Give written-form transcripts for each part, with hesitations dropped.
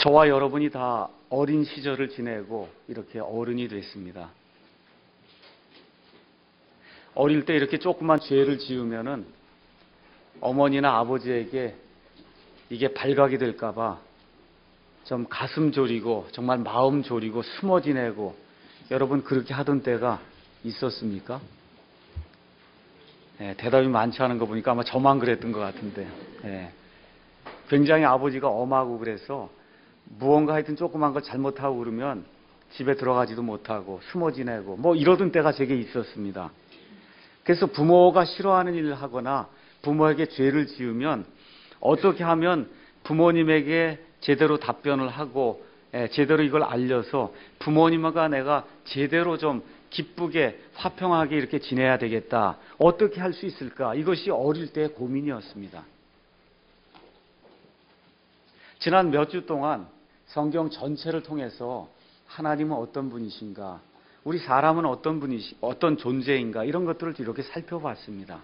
저와 여러분이 다 어린 시절을 지내고 이렇게 어른이 됐습니다. 어릴 때 이렇게 조그만 죄를 지으면은 어머니나 아버지에게 이게 발각이 될까봐 좀 가슴 졸이고 정말 마음 졸이고 숨어 지내고, 여러분 그렇게 하던 때가 있었습니까? 대답이 많지 않은 거 보니까 아마 저만 그랬던 것 같은데, 굉장히 아버지가 엄하고 그래서 무언가 하여튼 조그만 걸 잘못하고 그러면 집에 들어가지도 못하고 숨어 지내고 뭐 이러던 때가 제게 있었습니다. 그래서 부모가 싫어하는 일을 하거나 부모에게 죄를 지으면 어떻게 하면 부모님에게 제대로 답변을 하고 제대로 이걸 알려서 부모님과 내가 제대로 좀 기쁘게 화평하게 이렇게 지내야 되겠다, 어떻게 할 수 있을까, 이것이 어릴 때의 고민이었습니다. 지난 몇 주 동안 성경 전체를 통해서 하나님은 어떤 분이신가, 우리 사람은 어떤 존재인가, 이런 것들을 이렇게 살펴봤습니다.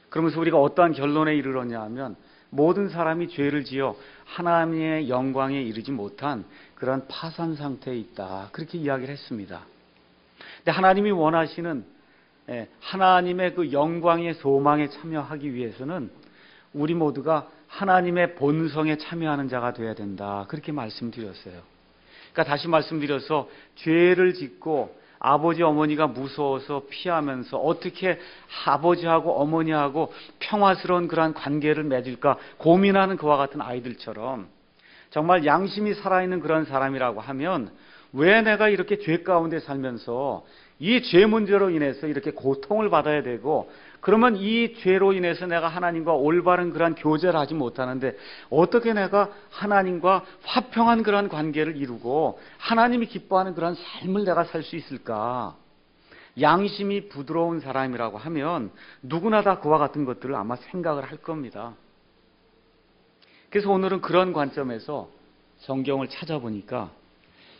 그러면서 우리가 어떠한 결론에 이르렀냐 하면, 모든 사람이 죄를 지어 하나님의 영광에 이르지 못한 그런 파산 상태에 있다, 그렇게 이야기를 했습니다. 근데 하나님이 원하시는 하나님의 그 영광의 소망에 참여하기 위해서는 우리 모두가 하나님의 본성에 참여하는 자가 되어야 된다, 그렇게 말씀드렸어요. 그러니까 다시 말씀드려서, 죄를 짓고 아버지 어머니가 무서워서 피하면서 어떻게 아버지하고 어머니하고 평화스러운 그러한 관계를 맺을까 고민하는 그와 같은 아이들처럼, 정말 양심이 살아있는 그런 사람이라고 하면 왜 내가 이렇게 죄 가운데 살면서 이 죄 문제로 인해서 이렇게 고통을 받아야 되고, 그러면 이 죄로 인해서 내가 하나님과 올바른 그런 교제를 하지 못하는데 어떻게 내가 하나님과 화평한 그런 관계를 이루고 하나님이 기뻐하는 그런 삶을 내가 살 수 있을까? 양심이 부드러운 사람이라고 하면 누구나 다 그와 같은 것들을 아마 생각을 할 겁니다. 그래서 오늘은 그런 관점에서 성경을 찾아보니까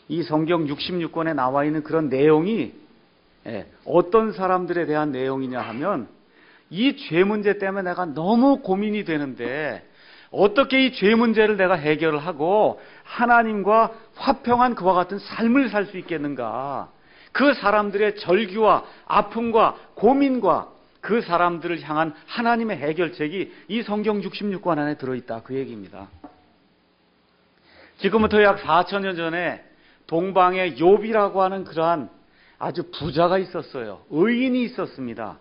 이 성경 66권에 나와 있는 그런 내용이 어떤 사람들에 대한 내용이냐 하면, 이 죄 문제 때문에 내가 너무 고민이 되는데 어떻게 이 죄 문제를 내가 해결을 하고 하나님과 화평한 그와 같은 삶을 살 수 있겠는가, 그 사람들의 절규와 아픔과 고민과 그 사람들을 향한 하나님의 해결책이 이 성경 66권 안에 들어있다, 그 얘기입니다. 지금부터 약 4,000년 전에 동방에 욥이라고 하는 그러한 아주 부자가 있었어요. 의인이 있었습니다.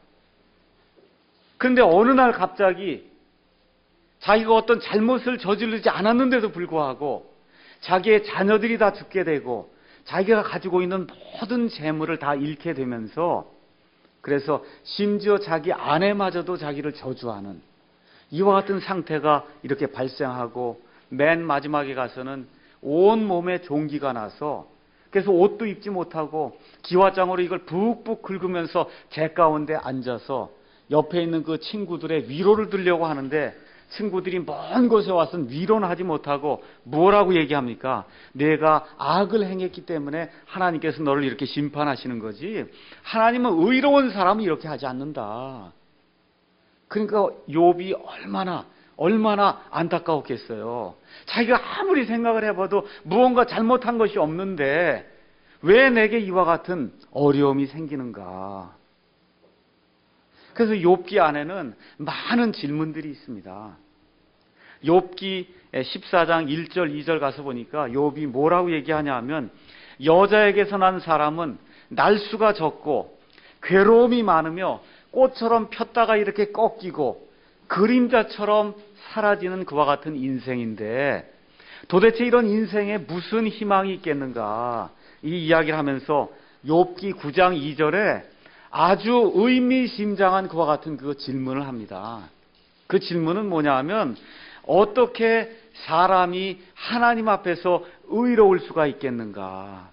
그런데 어느 날 갑자기 자기가 어떤 잘못을 저지르지 않았는데도 불구하고 자기의 자녀들이 다 죽게 되고 자기가 가지고 있는 모든 재물을 다 잃게 되면서, 그래서 심지어 자기 아내마저도 자기를 저주하는 이와 같은 상태가 이렇게 발생하고, 맨 마지막에 가서는 온 몸에 종기가 나서 그래서 옷도 입지 못하고 기와장으로 이걸 푹푹 긁으면서 재 가운데 앉아서 옆에 있는 그 친구들의 위로를 들려고 하는데, 친구들이 먼 곳에 와서 위로는 하지 못하고 뭐라고 얘기합니까? 내가 악을 행했기 때문에 하나님께서 너를 이렇게 심판하시는 거지, 하나님은 의로운 사람은 이렇게 하지 않는다. 그러니까 욥이 얼마나 안타까웠겠어요. 자기가 아무리 생각을 해봐도 무언가 잘못한 것이 없는데 왜 내게 이와 같은 어려움이 생기는가. 그래서 욥기 안에는 많은 질문들이 있습니다. 욥기 14장 1절 2절 가서 보니까 욥이 뭐라고 얘기하냐 하면, 여자에게서 난 사람은 날수가 적고 괴로움이 많으며 꽃처럼 폈다가 이렇게 꺾이고 그림자처럼 사라지는 그와 같은 인생인데 도대체 이런 인생에 무슨 희망이 있겠는가, 이 이야기를 하면서 욥기 9장 2절에 아주 의미심장한 그와 같은 그 질문을 합니다. 그 질문은 뭐냐 하면, 어떻게 사람이 하나님 앞에서 의로울 수가 있겠는가.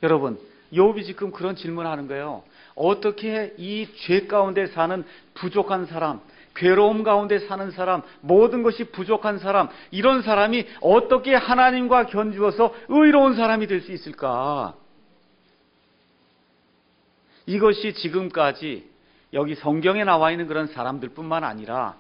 여러분, 욥이 지금 그런 질문을 하는 거예요. 어떻게 이 죄 가운데 사는 부족한 사람, 괴로움 가운데 사는 사람, 모든 것이 부족한 사람, 이런 사람이 어떻게 하나님과 견주어서 의로운 사람이 될 수 있을까? 이것이 지금까지 여기 성경에 나와 있는 그런 사람들뿐만 아니라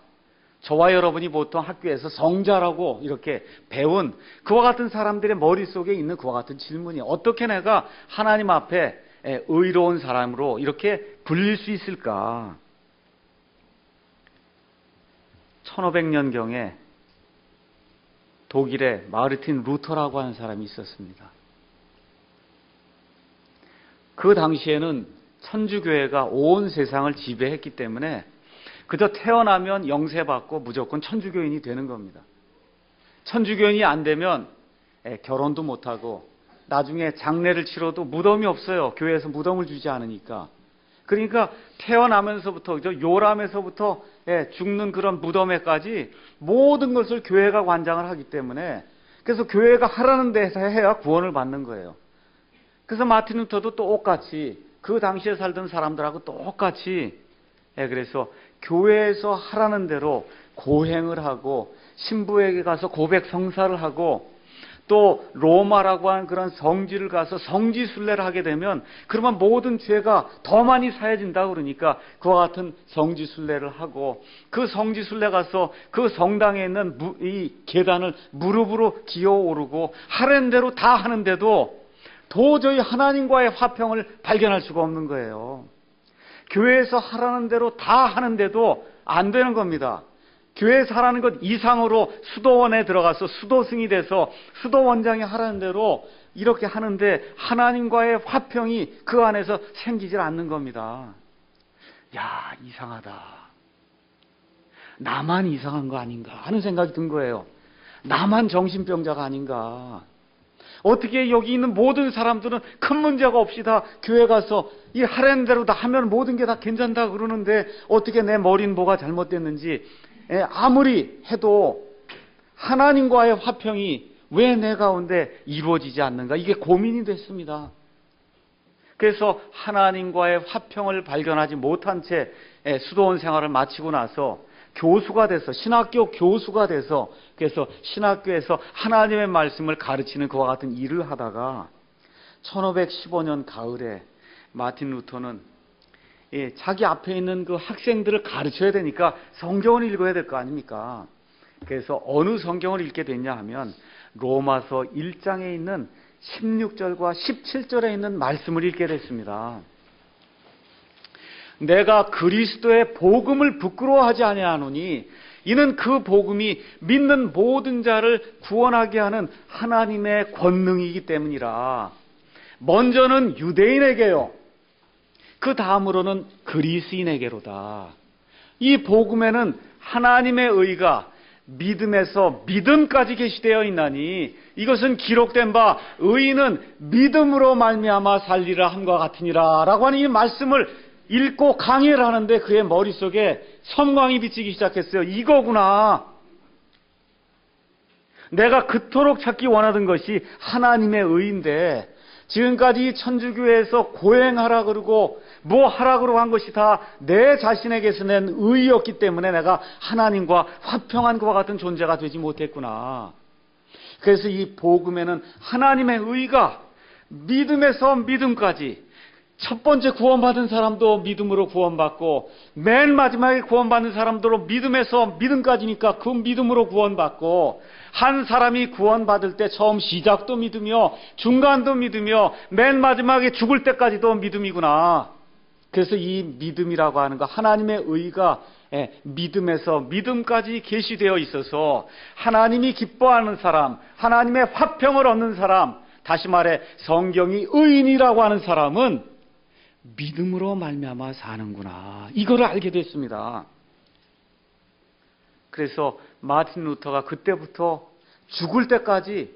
저와 여러분이 보통 학교에서 성자라고 이렇게 배운 그와 같은 사람들의 머릿속에 있는 그와 같은 질문이 어떻게 내가 하나님 앞에 의로운 사람으로 이렇게 불릴 수 있을까? 1500년경에 독일의 마르틴 루터라고 하는 사람이 있었습니다. 그 당시에는 천주교회가 온 세상을 지배했기 때문에 그저 태어나면 영세받고 무조건 천주교인이 되는 겁니다. 천주교인이 안 되면 결혼도 못하고 나중에 장례를 치러도 무덤이 없어요. 교회에서 무덤을 주지 않으니까. 그러니까 태어나면서부터 요람에서부터 죽는 그런 무덤에까지 모든 것을 교회가 관장을 하기 때문에 그래서 교회가 하라는 데서 해야 구원을 받는 거예요. 그래서 마틴 루터도 똑같이 그 당시에 살던 사람들하고 똑같이 그래서 교회에서 하라는 대로 고행을 하고 신부에게 가서 고백 성사를 하고 또 로마라고 하는 그런 성지를 가서 성지순례를 하게 되면 그러면 모든 죄가 더 많이 사해진다 그러니까 그와 같은 성지순례를 하고 그 성지순례 가서 그 성당에 있는 이 계단을 무릎으로 기어오르고 하라는 대로 다 하는데도 도저히 하나님과의 화평을 발견할 수가 없는 거예요. 교회에서 하라는 대로 다 하는데도 안 되는 겁니다. 교회에서 하라는 것 이상으로 수도원에 들어가서 수도승이 돼서 수도원장이 하라는 대로 이렇게 하는데 하나님과의 화평이 그 안에서 생기질 않는 겁니다. 야, 이상하다. 나만 이상한 거 아닌가 하는 생각이 든 거예요. 나만 정신병자가 아닌가. 어떻게 여기 있는 모든 사람들은 큰 문제가 없이 다 교회 가서 이 하라는 대로 다 하면 모든 게 다 괜찮다 그러는데 어떻게 내 머리는 뭐가 잘못됐는지 아무리 해도 하나님과의 화평이 왜 내 가운데 이루어지지 않는가 이게 고민이 됐습니다. 그래서 하나님과의 화평을 발견하지 못한 채 수도원 생활을 마치고 나서 교수가 돼서 신학교 교수가 돼서 그래서 신학교에서 하나님의 말씀을 가르치는 그와 같은 일을 하다가 1515년 가을에 마틴 루터는 자기 앞에 있는 그 학생들을 가르쳐야 되니까 성경을 읽어야 될 거 아닙니까? 그래서 어느 성경을 읽게 됐냐 하면 로마서 1장에 있는 16절과 17절에 있는 말씀을 읽게 됐습니다. 내가 그리스도의 복음을 부끄러워하지 아니하노니 이는 그 복음이 믿는 모든 자를 구원하게 하는 하나님의 권능이기 때문이라. 먼저는 유대인에게요. 그 다음으로는 그리스인에게로다. 이 복음에는 하나님의 의가 믿음에서 믿음까지 계시되어 있나니 이것은 기록된 바 의인은 믿음으로 말미암아 살리라 함과 같으니라 라고 하는 이 말씀을 읽고 강의를 하는데 그의 머릿속에 섬광이 비치기 시작했어요. 이거구나. 내가 그토록 찾기 원하던 것이 하나님의 의인데 지금까지 천주교회에서 고행하라 그러고 뭐 하라 그러고 한 것이 다 내 자신에게서 낸 의였기 때문에 내가 하나님과 화평한 것과 같은 존재가 되지 못했구나. 그래서 이 복음에는 하나님의 의가 믿음에서 믿음까지 첫 번째 구원받은 사람도 믿음으로 구원받고 맨 마지막에 구원받는 사람도 믿음에서 믿음까지니까 그 믿음으로 구원받고 한 사람이 구원받을 때 처음 시작도 믿으며 중간도 믿으며 맨 마지막에 죽을 때까지도 믿음이구나. 그래서 이 믿음이라고 하는 거 하나님의 의가 믿음에서 믿음까지 계시되어 있어서 하나님이 기뻐하는 사람, 하나님의 화평을 얻는 사람, 다시 말해 성경이 의인이라고 하는 사람은 믿음으로 말미암아 사는구나. 이거를 알게 됐습니다. 그래서 마틴 루터가 그때부터 죽을 때까지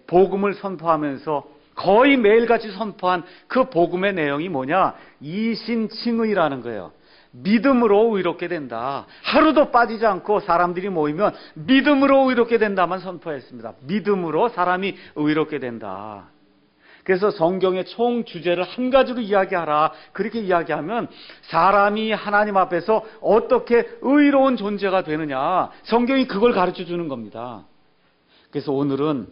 복음을 선포하면서 거의 매일같이 선포한 그 복음의 내용이 뭐냐? 이신칭의라는 거예요. 믿음으로 의롭게 된다. 하루도 빠지지 않고 사람들이 모이면 믿음으로 의롭게 된다만 선포했습니다. 믿음으로 사람이 의롭게 된다. 그래서 성경의 총 주제를 한 가지로 이야기하라. 그렇게 이야기하면 사람이 하나님 앞에서 어떻게 의로운 존재가 되느냐. 성경이 그걸 가르쳐 주는 겁니다. 그래서 오늘은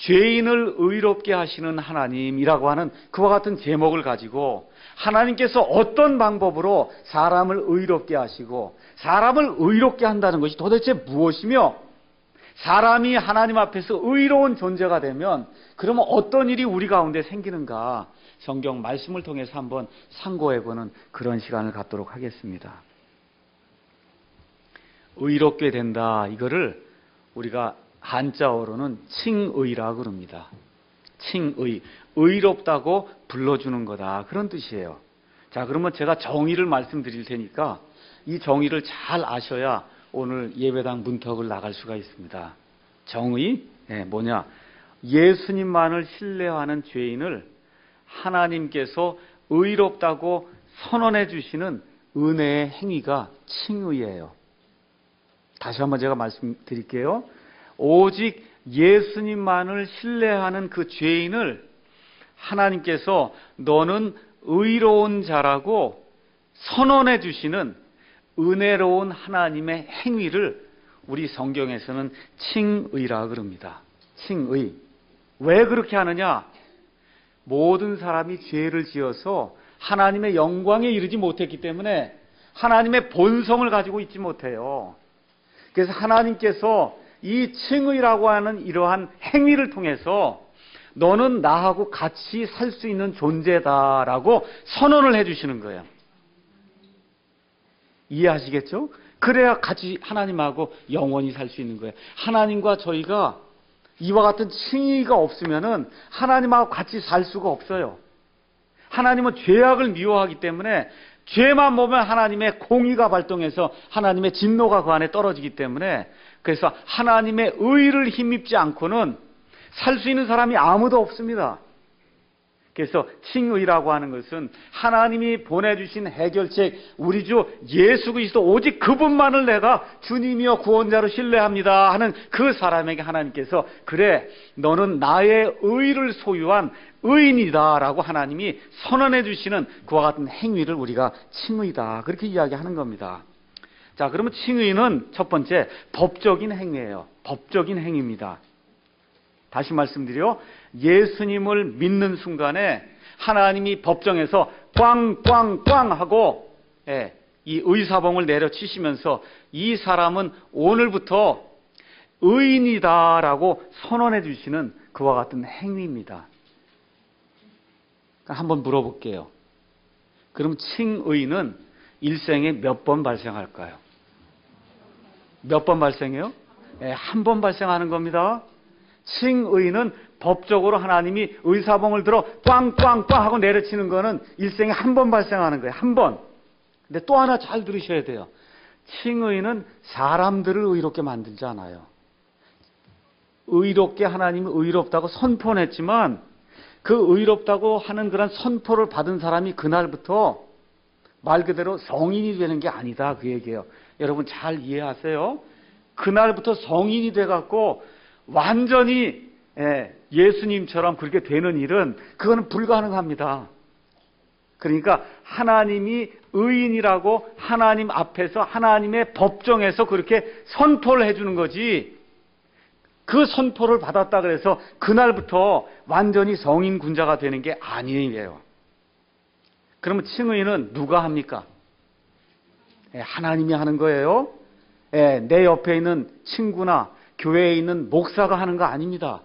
죄인을 의롭게 하시는 하나님이라고 하는 그와 같은 제목을 가지고 하나님께서 어떤 방법으로 사람을 의롭게 하시고 사람을 의롭게 한다는 것이 도대체 무엇이며 사람이 하나님 앞에서 의로운 존재가 되면 그러면 어떤 일이 우리 가운데 생기는가 성경 말씀을 통해서 한번 상고해보는 그런 시간을 갖도록 하겠습니다. 의롭게 된다, 이거를 우리가 한자어로는 칭의라고 그럽니다. 칭의, 의롭다고 불러주는 거다, 그런 뜻이에요. 자, 그러면 제가 정의를 말씀드릴 테니까 이 정의를 잘 아셔야 오늘 예배당 문턱을 나갈 수가 있습니다. 정의, 뭐냐? 예수님만을 신뢰하는 죄인을 하나님께서 의롭다고 선언해 주시는 은혜의 행위가 칭의예요. 다시 한번 제가 말씀드릴게요. 오직 예수님만을 신뢰하는 그 죄인을 하나님께서 너는 의로운 자라고 선언해 주시는 은혜로운 하나님의 행위를 우리 성경에서는 칭의라 그럽니다. 칭의. 왜 그렇게 하느냐? 모든 사람이 죄를 지어서 하나님의 영광에 이르지 못했기 때문에 하나님의 본성을 가지고 있지 못해요. 그래서 하나님께서 이 칭의라고 하는 이러한 행위를 통해서 너는 나하고 같이 살 수 있는 존재다라고 선언을 해주시는 거예요. 이해하시겠죠? 그래야 같이 하나님하고 영원히 살 수 있는 거예요. 하나님과 저희가 이와 같은 칭의가 없으면은 하나님하고 같이 살 수가 없어요. 하나님은 죄악을 미워하기 때문에 죄만 보면 하나님의 공의가 발동해서 하나님의 진노가 그 안에 떨어지기 때문에 그래서 하나님의 의를 힘입지 않고는 살 수 있는 사람이 아무도 없습니다. 그래서 칭의라고 하는 것은 하나님이 보내주신 해결책 우리 주 예수 그리스도 오직 그분만을 내가 주님이여 구원자로 신뢰합니다 하는 그 사람에게 하나님께서 그래 너는 나의 의를 소유한 의인이다 라고 하나님이 선언해 주시는 그와 같은 행위를 우리가 칭의다 그렇게 이야기하는 겁니다. 자, 그러면 칭의는 첫 번째 법적인 행위예요. 법적인 행위입니다. 다시 말씀드려 예수님을 믿는 순간에 하나님이 법정에서 꽝꽝꽝 하고 이 의사봉을 내려치시면서 이 사람은 오늘부터 의인이다라고 선언해 주시는 그와 같은 행위입니다. 한번 물어볼게요. 그럼 칭의는 일생에 몇 번 발생할까요? 몇 번 발생해요? 한 번 발생하는 겁니다. 칭의는 법적으로 하나님이 의사봉을 들어 꽝꽝꽝 하고 내려치는 거는 일생에 한 번 발생하는 거예요. 한 번. 근데 또 하나 잘 들으셔야 돼요. 칭의는 사람들을 의롭게 만들지 않아요. 의롭게 하나님이 의롭다고 선포는 했지만 그 의롭다고 하는 그런 선포를 받은 사람이 그날부터 말 그대로 성인이 되는 게 아니다 그 얘기예요. 여러분 잘 이해하세요. 그날부터 성인이 돼갖고 완전히 예수님처럼 그렇게 되는 일은 그거는 불가능합니다. 그러니까 하나님이 의인이라고 하나님 앞에서 하나님의 법정에서 그렇게 선포를 해주는 거지 그 선포를 받았다 그래서 그날부터 완전히 성인 군자가 되는 게 아니에요. 그러면 칭의는 누가 합니까? 하나님이 하는 거예요. 내 옆에 있는 친구나 교회에 있는 목사가 하는 거 아닙니다.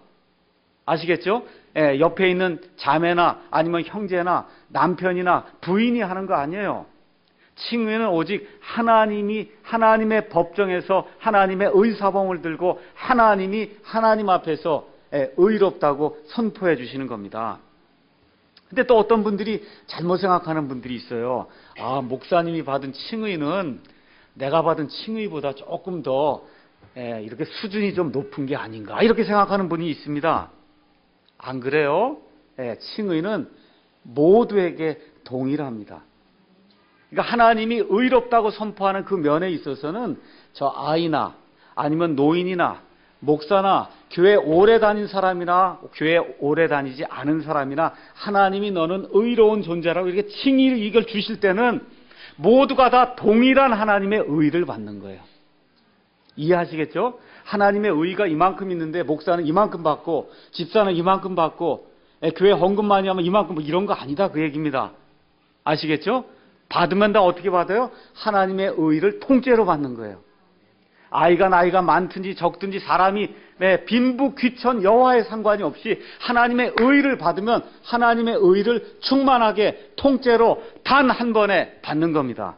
아시겠죠? 옆에 있는 자매나 아니면 형제나 남편이나 부인이 하는 거 아니에요. 칭의는 오직 하나님이 하나님의 법정에서 하나님의 의사봉을 들고 하나님이 하나님 앞에서 의롭다고 선포해 주시는 겁니다. 근데 또 어떤 분들이 잘못 생각하는 분들이 있어요. 아, 목사님이 받은 칭의는 내가 받은 칭의보다 조금 더 이렇게 수준이 좀 높은 게 아닌가 이렇게 생각하는 분이 있습니다. 안 그래요? 칭의는 모두에게 동일합니다. 그러니까 하나님이 의롭다고 선포하는 그 면에 있어서는 저 아이나 아니면 노인이나 목사나 교회 오래 다닌 사람이나 교회 오래 다니지 않은 사람이나 하나님이 너는 의로운 존재라고 이렇게 칭의를 이걸 주실 때는 모두가 다 동일한 하나님의 의를 받는 거예요. 이해하시겠죠? 하나님의 의가 이만큼 있는데 목사는 이만큼 받고 집사는 이만큼 받고 교회 헌금 많이 하면 이만큼, 이런 거 아니다 그 얘기입니다. 아시겠죠? 받으면 다 어떻게 받아요? 하나님의 의를 통째로 받는 거예요. 아이가 나이가 많든지 적든지 사람이 빈부 귀천 여하에 상관이 없이 하나님의 의를 받으면 하나님의 의를 충만하게 통째로 단 한 번에 받는 겁니다.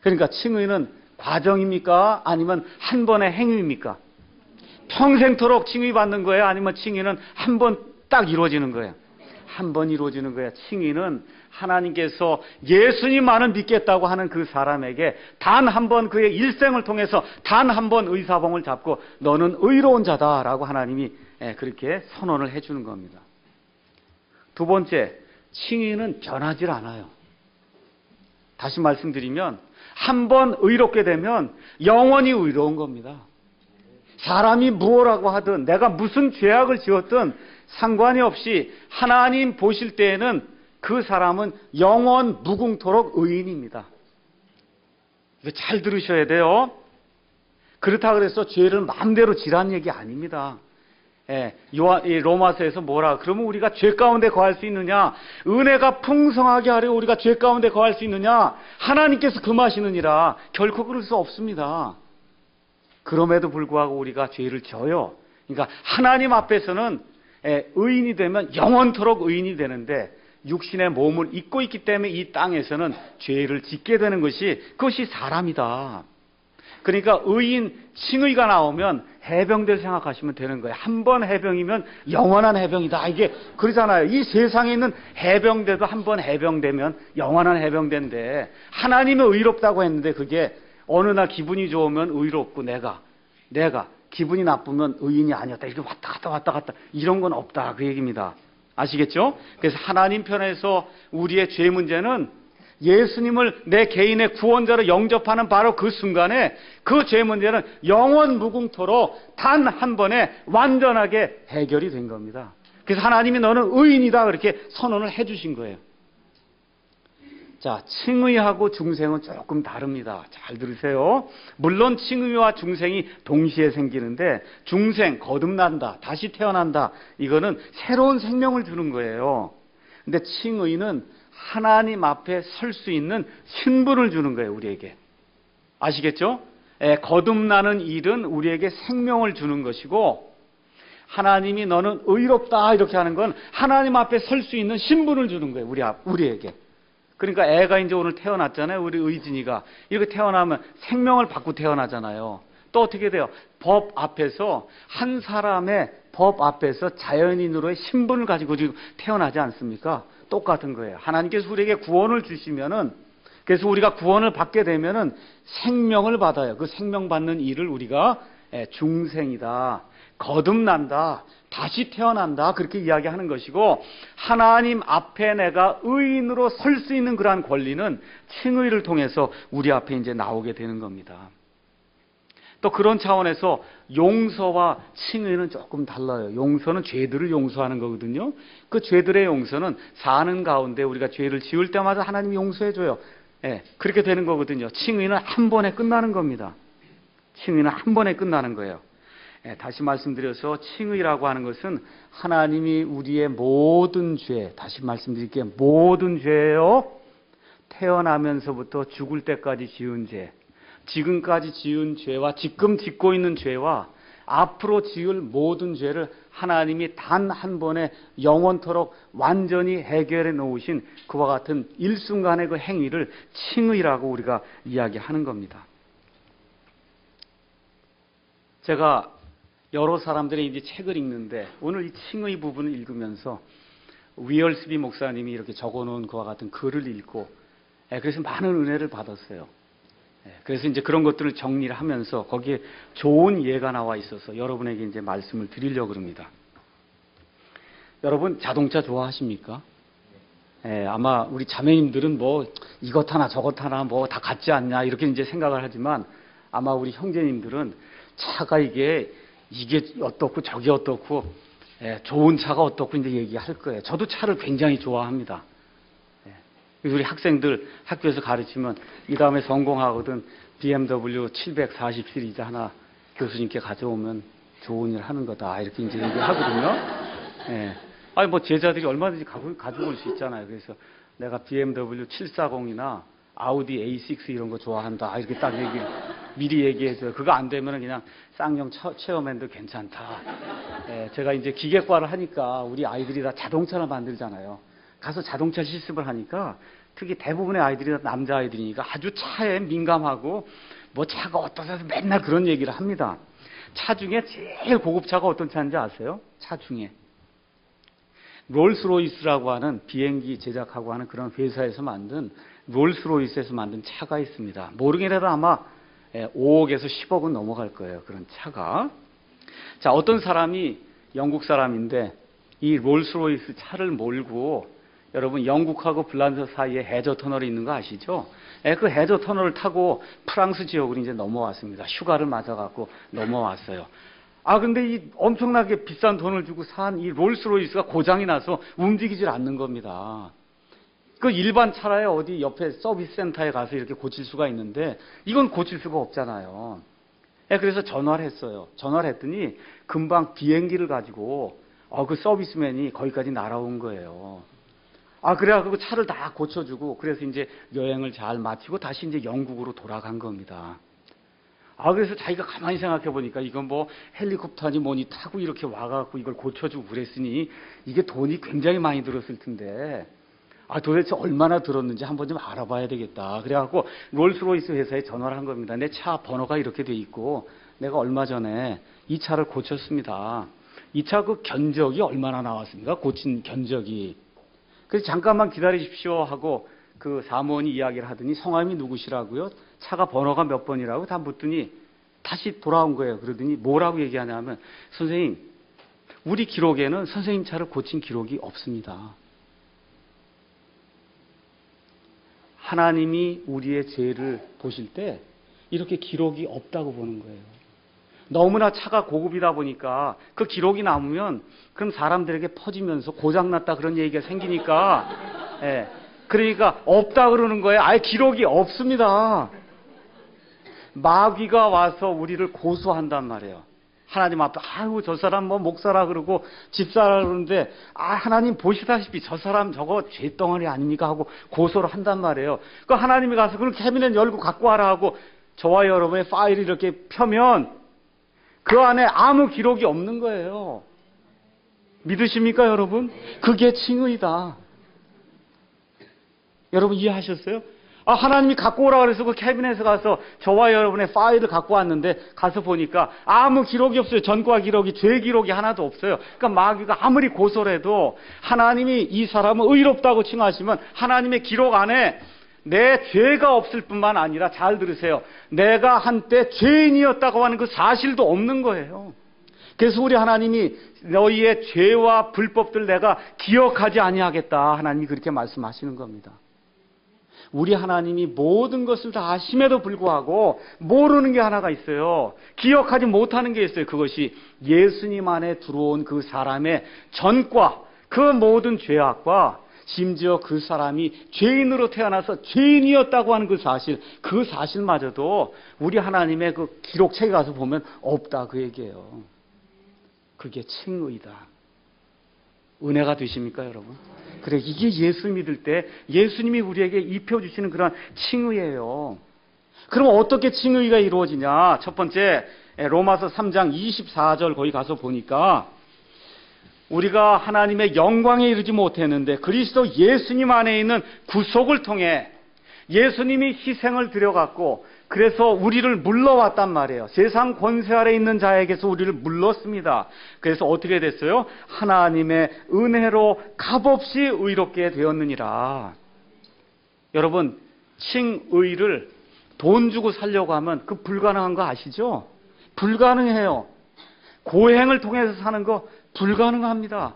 그러니까 칭의는 과정입니까? 아니면 한 번의 행위입니까? 평생토록 칭의 받는 거예요? 아니면 칭의는 한 번 딱 이루어지는 거예요? 한 번 이루어지는 거예요. 칭의는 하나님께서 예수님만을 믿겠다고 하는 그 사람에게 단 한 번 그의 일생을 통해서 단 한 번 의사봉을 잡고 너는 의로운 자다라고 하나님이 그렇게 선언을 해주는 겁니다. 두 번째, 칭의는 변하질 않아요. 다시 말씀드리면 한 번 의롭게 되면 영원히 의로운 겁니다. 사람이 무엇라고 하든 내가 무슨 죄악을 지었든 상관이 없이 하나님 보실 때에는 그 사람은 영원 무궁토록 의인입니다. 이거 잘 들으셔야 돼요. 그렇다 그래서 죄를 마음대로 지라는 얘기 아닙니다. 로마서에서 뭐라 그러면 우리가 죄 가운데 거할 수 있느냐? 은혜가 풍성하게 하려 우리가 죄 가운데 거할 수 있느냐? 하나님께서 금하시느니라. 결코 그럴 수 없습니다. 그럼에도 불구하고 우리가 죄를 져요. 그러니까 하나님 앞에서는 의인이 되면 영원토록 의인이 되는데 육신의 몸을 입고 있기 때문에 이 땅에서는 죄를 짓게 되는 그것이 사람이다. 그러니까 의인, 칭의가 나오면 해병대 생각하시면 되는 거예요. 한 번 해병이면 영원한 해병이다. 이게 그러잖아요. 이 세상에 있는 해병대도 한 번 해병되면 영원한 해병대인데 하나님은 의롭다고 했는데 그게 어느 날 기분이 좋으면 의롭고 내가 기분이 나쁘면 의인이 아니었다. 이렇게 왔다 갔다 이런 건 없다. 그 얘기입니다. 아시겠죠? 그래서 하나님 편에서 우리의 죄 문제는 예수님을 내 개인의 구원자로 영접하는 바로 그 순간에 그 죄 문제는 영원 무궁토록 단 한 번에 완전하게 해결이 된 겁니다. 그래서 하나님이 너는 의인이다 그렇게 선언을 해주신 거예요. 자, 칭의하고 중생은 조금 다릅니다. 잘 들으세요. 물론 칭의와 중생이 동시에 생기는데 중생, 거듭난다, 다시 태어난다, 이거는 새로운 생명을 주는 거예요. 근데 칭의는 하나님 앞에 설 수 있는 신분을 주는 거예요, 우리에게. 아시겠죠? 거듭나는 일은 우리에게 생명을 주는 것이고 하나님이 너는 의롭다 이렇게 하는 건 하나님 앞에 설 수 있는 신분을 주는 거예요, 우리에게. 그러니까 애가 이제 오늘 태어났잖아요. 우리 의진이가. 이렇게 태어나면 생명을 받고 태어나잖아요. 또 어떻게 돼요? 법 앞에서 한 사람의 법 앞에서 자연인으로의 신분을 가지고 태어나지 않습니까? 똑같은 거예요. 하나님께서 우리에게 구원을 주시면은 그래서 우리가 구원을 받게 되면은 생명을 받아요. 그 생명 받는 일을 우리가 중생이다, 거듭난다, 다시 태어난다 그렇게 이야기하는 것이고 하나님 앞에 내가 의인으로 설 수 있는 그러한 권리는 칭의를 통해서 우리 앞에 이제 나오게 되는 겁니다. 또 그런 차원에서 용서와 칭의는 조금 달라요. 용서는 죄들을 용서하는 거거든요. 그 죄들의 용서는 사는 가운데 우리가 죄를 지을 때마다 하나님이 용서해 줘요. 그렇게 되는 거거든요. 칭의는 한 번에 끝나는 겁니다. 칭의는 한 번에 끝나는 거예요. 다시 말씀드려서 칭의라고 하는 것은 하나님이 우리의 모든 죄, 다시 말씀드릴게요. 모든 죄예요. 태어나면서부터 죽을 때까지 지은 죄, 지금까지 지은 죄와 지금 짓고 있는 죄와 앞으로 지을 모든 죄를 하나님이 단 한 번에 영원토록 완전히 해결해 놓으신 그와 같은 일순간의 그 행위를 칭의라고 우리가 이야기하는 겁니다. 제가 여러 사람들이 이제 책을 읽는데 오늘 이 칭의 부분을 읽으면서 위얼스비 목사님이 이렇게 적어놓은 그와 같은 글을 읽고 그래서 많은 은혜를 받았어요. 그래서 이제 그런 것들을 정리를 하면서 거기에 좋은 예가 나와 있어서 여러분에게 이제 말씀을 드리려고 합니다. 여러분 자동차 좋아하십니까? 아마 우리 자매님들은 뭐 이것 하나 저것 하나 뭐 다 같지 않냐 이렇게 이제 생각을 하지만 아마 우리 형제님들은 차가 이게 어떻고 저게 어떻고 좋은 차가 어떻고 이제 얘기할 거예요. 저도 차를 굉장히 좋아합니다. 우리 학생들 학교에서 가르치면 이 다음에 전공하거든 BMW 740 시리즈 하나 교수님께 가져오면 좋은 일 하는 거다. 이렇게 이제 얘기하거든요. 예. 아니, 뭐 제자들이 얼마든지 가져올 수 있잖아요. 그래서 내가 BMW 740이나 아우디 A6 이런 거 좋아한다. 이렇게 딱 미리 얘기해줘요. 그거 안 되면 그냥 쌍용 체험해도 괜찮다. 예, 제가 이제 기계과를 하니까 우리 아이들이 다 자동차를 만들잖아요. 가서 자동차 실습을 하니까 특히 대부분의 아이들이 다 남자아이들이니까 아주 차에 민감하고 뭐 차가 어떠서 맨날 그런 얘기를 합니다. 차 중에 제일 고급 차가 어떤 차인지 아세요? 차 중에. 롤스로이스라고 하는 비행기 제작하고 하는 그런 회사에서 만든 롤스로이스에서 만든 차가 있습니다. 모르겠어도 아마 5억에서 10억은 넘어갈 거예요. 그런 차가. 자, 어떤 사람이 영국 사람인데 이 롤스로이스 차를 몰고 여러분 영국하고 불란서 사이에 해저 터널이 있는 거 아시죠? 그 해저 터널을 타고 프랑스 지역으로 이제 넘어왔습니다. 휴가를 맞아갖고 넘어왔어요. 근데 이 엄청나게 비싼 돈을 주고 산 이 롤스로이스가 고장이 나서 움직이질 않는 겁니다. 그 일반 차라에 어디 옆에 서비스 센터에 가서 이렇게 고칠 수가 있는데 이건 고칠 수가 없잖아요. 그래서 전화를 했어요. 전화를 했더니 금방 비행기를 가지고 그 서비스맨이 거기까지 날아온 거예요. 그래가지고 차를 다 고쳐주고 그래서 이제 여행을 잘 마치고 다시 이제 영국으로 돌아간 겁니다. 그래서 자기가 가만히 생각해 보니까 이건 뭐 헬리콥터니 뭐니 타고 이렇게 와갖고 이걸 고쳐주고 그랬으니 이게 돈이 굉장히 많이 들었을 텐데 도대체 얼마나 들었는지 한번 좀 알아봐야 되겠다. 그래갖고 롤스로이스 회사에 전화를 한 겁니다. 내 차 번호가 이렇게 돼 있고 내가 얼마 전에 이 차를 고쳤습니다. 이 차 그 견적이 얼마나 나왔습니까? 고친 견적이. 그래서 잠깐만 기다리십시오 하고 그 사무원이 이야기를 하더니 성함이 누구시라고요? 차가 번호가 몇 번이라고 다 묻더니 다시 돌아온 거예요. 그러더니 뭐라고 얘기하냐면 선생님, 우리 기록에는 선생님 차를 고친 기록이 없습니다. 하나님이 우리의 죄를 보실 때 이렇게 기록이 없다고 보는 거예요. 너무나 차가 고급이다 보니까 그 기록이 남으면 그럼 사람들에게 퍼지면서 고장났다 그런 얘기가 생기니까 그러니까 없다 그러는 거예요. 아예 기록이 없습니다. 마귀가 와서 우리를 고소한단 말이에요. 하나님 앞에 저 사람 뭐 목사라 그러고 집사라 그러는데 하나님 보시다시피 저 사람 저거 죄덩어리 아닙니까 하고 고소를 한단 말이에요. 그 하나님이 가서 그걸 캐비넷 열고 갖고 와라 하고 저와 여러분의 파일을 이렇게 펴면 그 안에 아무 기록이 없는 거예요. 믿으십니까 여러분? 그게 칭의다. 여러분 이해하셨어요? 하나님이 갖고 오라 그래서 그 캐비넷에 가서 저와 여러분의 파일을 갖고 왔는데 가서 보니까 아무 기록이 없어요. 전과 기록이, 죄 기록이 하나도 없어요. 그러니까 마귀가 아무리 고소를 해도 하나님이 이 사람을 의롭다고 칭하시면 하나님의 기록 안에 내 죄가 없을 뿐만 아니라 잘 들으세요. 내가 한때 죄인이었다고 하는 그 사실도 없는 거예요. 그래서 우리 하나님이 너희의 죄와 불법들 내가 기억하지 아니하겠다. 하나님이 그렇게 말씀하시는 겁니다. 우리 하나님이 모든 것을 다 아심에도 불구하고 모르는 게 하나가 있어요. 기억하지 못하는 게 있어요. 그것이 예수님 안에 들어온 그 사람의 전과 그 모든 죄악과 심지어 그 사람이 죄인으로 태어나서 죄인이었다고 하는 그 사실마저도 우리 하나님의 그 기록책에 가서 보면 없다 그 얘기예요. 그게 칭의다. 은혜가 되십니까 여러분? 그래, 이게 예수 믿을 때 예수님이 우리에게 입혀주시는 그런 칭의예요. 그럼 어떻게 칭의가 이루어지냐? 첫 번째 로마서 3장 24절 거기 가서 보니까 우리가 하나님의 영광에 이르지 못했는데 그리스도 예수님 안에 있는 구속을 통해 예수님이 희생을 드려갖고 그래서 우리를 물러왔단 말이에요. 세상 권세 아래 있는 자에게서 우리를 물렀습니다. 그래서 어떻게 됐어요? 하나님의 은혜로 값없이 의롭게 되었느니라. 여러분, 칭의를 돈 주고 살려고 하면 그 불가능한 거 아시죠? 불가능해요. 고행을 통해서 사는 거 불가능합니다.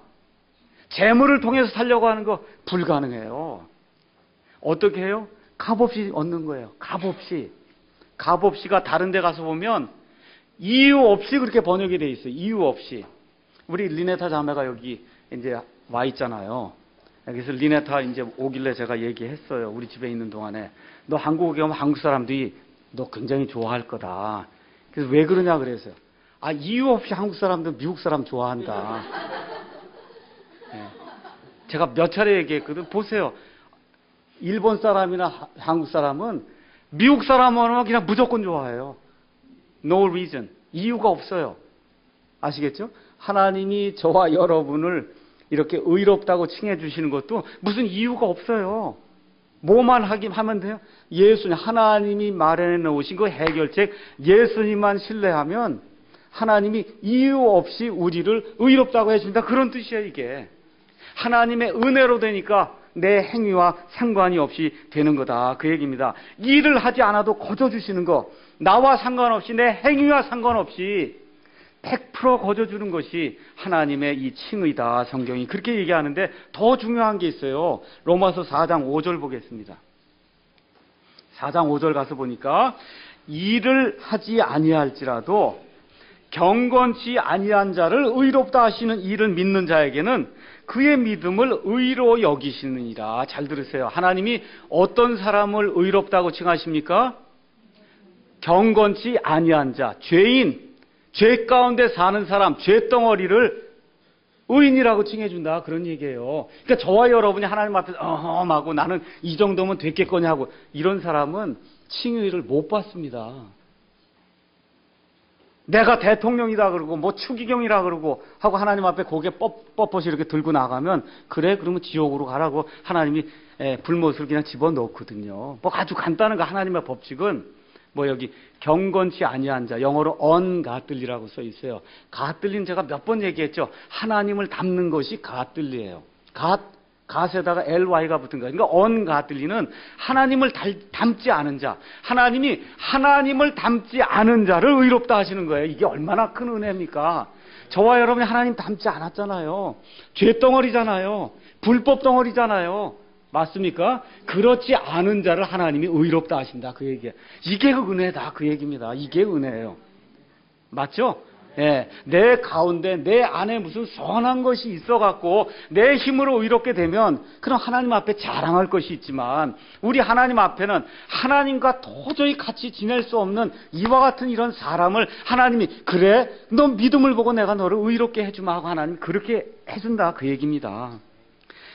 재물을 통해서 살려고 하는 거 불가능해요. 어떻게 해요? 값없이 얻는 거예요. 값없이. 값없이가 다른 데 가서 보면 이유 없이 그렇게 번역이 돼 있어요. 이유 없이. 우리 리네타 자매가 여기 이제 와 있잖아요. 그래서 리네타 이제 오길래 제가 얘기했어요. 우리 집에 있는 동안에 너 한국에 오면 한국 사람들이 너 굉장히 좋아할 거다. 그래서 왜 그러냐 그래서요. 아, 이유 없이 한국 사람들 미국 사람 좋아한다. 네. 제가 몇 차례 얘기했거든. 보세요. 일본 사람이나 한국 사람은 미국 사람은 그냥 무조건 좋아해요. No reason. 이유가 없어요. 아시겠죠? 하나님이 저와 여러분을 이렇게 의롭다고 칭해 주시는 것도 무슨 이유가 없어요. 뭐만 하면 돼요? 예수님, 하나님이 마련해 놓으신 그 해결책, 예수님만 신뢰하면 하나님이 이유 없이 우리를 의롭다고 해준다. 그런 뜻이에요, 이게. 하나님의 은혜로 되니까 내 행위와 상관이 없이 되는 거다. 그 얘기입니다. 일을 하지 않아도 거저주시는 거, 나와 상관없이 내 행위와 상관없이 100% 거저주는 것이 하나님의 이 칭의다. 성경이 그렇게 얘기하는데 더 중요한 게 있어요. 로마서 4장 5절 보겠습니다. 4장 5절 가서 보니까 일을 하지 아니할지라도 경건치 아니한 자를 의롭다 하시는 이를 믿는 자에게는 그의 믿음을 의로 여기시느니라. 잘 들으세요. 하나님이 어떤 사람을 의롭다고 칭하십니까? 경건치 아니한 자, 죄인, 죄 가운데 사는 사람, 죄덩어리를 의인이라고 칭해준다. 그런 얘기예요. 그러니까 저와 여러분이 하나님 앞에서 하고 나는 이 정도면 됐겠거니 하고 이런 사람은 칭의를 못 받습니다. 내가 대통령이다 그러고 뭐 추기경이라 그러고 하고 하나님 앞에 고개 뻣뻣이 이렇게 들고 나가면 그래 그러면 지옥으로 가라고 하나님이 불못을 그냥 집어넣거든요. 뭐 아주 간단한 거. 하나님의 법칙은 뭐 여기 경건치 아니한 자, 영어로 ungodly라고 써 있어요. godly는 제가 몇 번 얘기했죠. 하나님을 닮는 것이 godly예요. 갓에다가 ly가 붙은 거예요. 그러니까 ungodly는 하나님을 닮지 않은 자, 하나님이 하나님을 닮지 않은 자를 의롭다 하시는 거예요. 이게 얼마나 큰 은혜입니까? 저와 여러분이 하나님 닮지 않았잖아요. 죄덩어리잖아요. 불법 덩어리잖아요. 맞습니까? 그렇지 않은 자를 하나님이 의롭다 하신다. 그 얘기예요. 이게 그 은혜다. 그 얘기입니다. 이게 은혜예요. 맞죠? 예, 내 가운데 내 안에 무슨 선한 것이 있어갖고 내 힘으로 의롭게 되면 그럼 하나님 앞에 자랑할 것이 있지만 우리 하나님 앞에는 하나님과 도저히 같이 지낼 수 없는 이와 같은 이런 사람을 하나님이 그래 너 믿음을 보고 내가 너를 의롭게 해주마 하고 하나님이 그렇게 해준다. 그 얘기입니다.